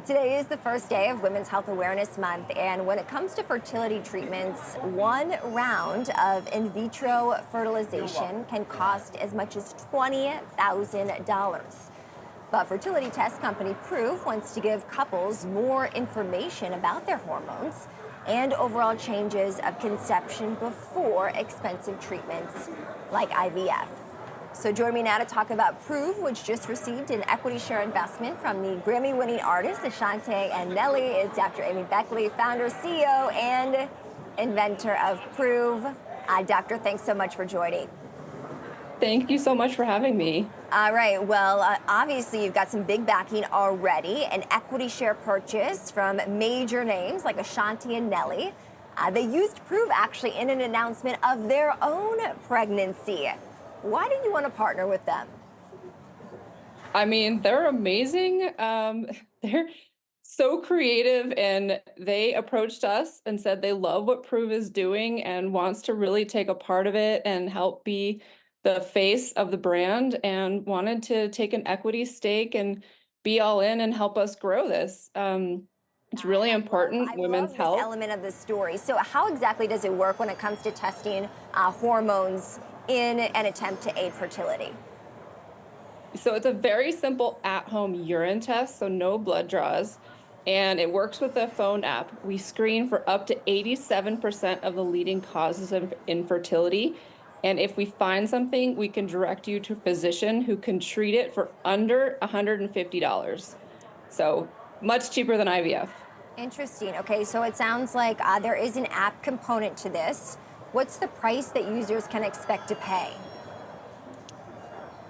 Today is the first day of Women's Health Awareness Month, and when it comes to fertility treatments, one round of in vitro fertilization can cost as much as $20,000. But fertility test company Proov wants to give couples more information about their hormones and overall changes of conception before expensive treatments like IVF. So join me now to talk about Proov, which just received an equity share investment from the Grammy-winning artists Ashanti and Nelly, is Dr. Amy Beckley, founder, CEO, and inventor of Proov. Doctor, thanks so much for joining. Thank you so much for having me. All right, well, obviously you've got some big backing already, an equity share purchase from major names like Ashanti and Nelly. They used Proov actually in an announcement of their own pregnancy. Why did you want to partner with them? I mean, they're amazing. They're so creative, and they approached us and said they love what Proov is doing and wants to really take a part of it and help be the face of the brand, and wanted to take an equity stake and be all in and help us grow this. It's really important, women's health. This element of the story. So how exactly does it work when it comes to testing hormones in an attempt to aid fertility? So it's a very simple at-home urine test, so no blood draws, and it works with a phone app. We screen for up to 87% of the leading causes of infertility, and if we find something, we can direct you to a physician who can treat it for under $150. So much cheaper than IVF. Interesting. Okay, so it sounds like there is an app component to this. What's the price that users can expect to pay?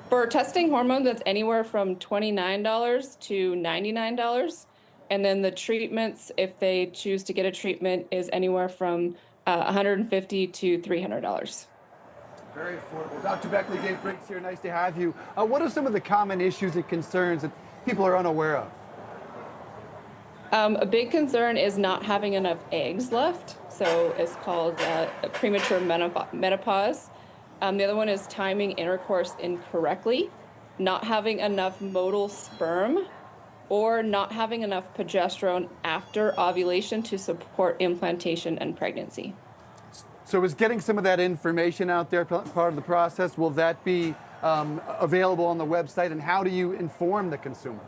For testing hormones, that's anywhere from $29 to $99. And then the treatments, if they choose to get a treatment, is anywhere from $150 to $300. Very affordable. Dr. Beckley, Dave Briggs here. Nice to have you. What are some of the common issues and concerns that people are unaware of? A big concern is not having enough eggs left. So it's called premature menopause. The other one is timing intercourse incorrectly, not having enough motile sperm, or not having enough progesterone after ovulation to support implantation and pregnancy. So is getting some of that information out there part of the process? Will that be available on the website? And how do you inform the consumer?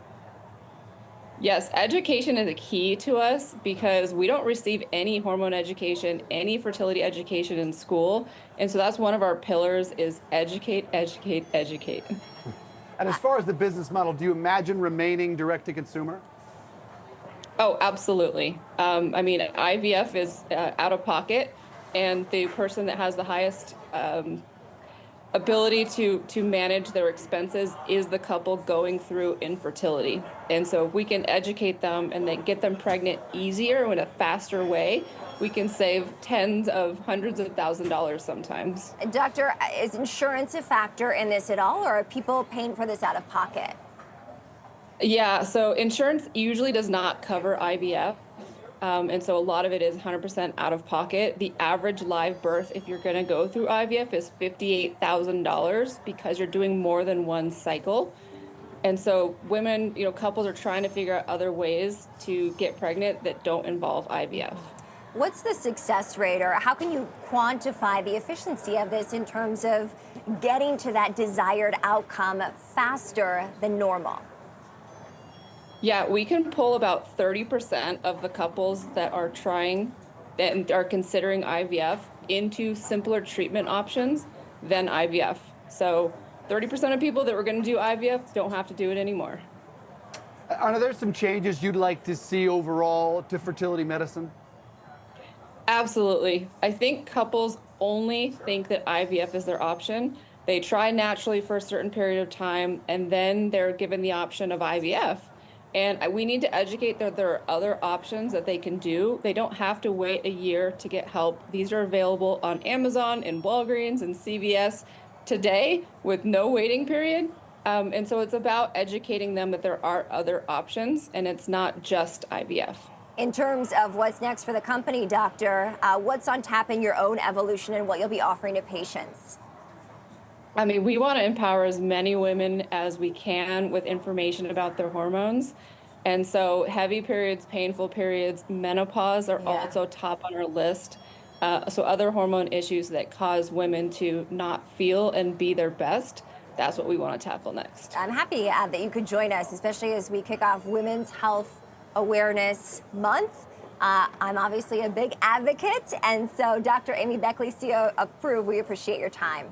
Yes, education is a key to us because we don't receive any hormone education, any fertility education in school. And so that's one of our pillars is educate, educate, educate. And as far as the business model, do you imagine remaining direct to consumer? Oh, absolutely. I mean, IVF is out of pocket, and the person that has the highest ability to manage their expenses is the couple going through infertility. And so if we can educate them and then get them pregnant easier in a faster way, we can save tens of hundreds of $1,000s sometimes. Doctor, is insurance a factor in this at all, or are people paying for this out of pocket? Yeah, so insurance usually does not cover IVF. And so a lot of it is 100% out of pocket. The average live birth, if you're going to go through IVF, is $58,000 because you're doing more than one cycle. And so women, couples are trying to figure out other ways to get pregnant that don't involve IVF. What's the success rate, or how can you quantify the efficiency of this in terms of getting to that desired outcome faster than normal? Yeah, we can pull about 30% of the couples that are trying and are considering IVF into simpler treatment options than IVF. So 30% of people that were going to do IVF don't have to do it anymore. Are there some changes you'd like to see overall to fertility medicine? Absolutely. I think couples only think that IVF is their option. They try naturally for a certain period of time, and then they're given the option of IVF. And we need to educate that there are other options that they can do. They don't have to wait a year to get help. These are available on Amazon and Walgreens and CVS today with no waiting period. And so it's about educating them that there are other options, and it's not just IVF. In terms of what's next for the company, Doctor, what's on tap in your own evolution and what you'll be offering to patients? I mean, we want to empower as many women as we can with information about their hormones. And so heavy periods, painful periods, menopause are Yeah. also top on our list. So other hormone issues that cause women to not feel and be their best, that's what we want to tackle next. I'm happy that you could join us, especially as we kick off Women's Health Awareness Month. I'm obviously a big advocate, and so Dr. Amy Beckley, CEO of Proov, we appreciate your time.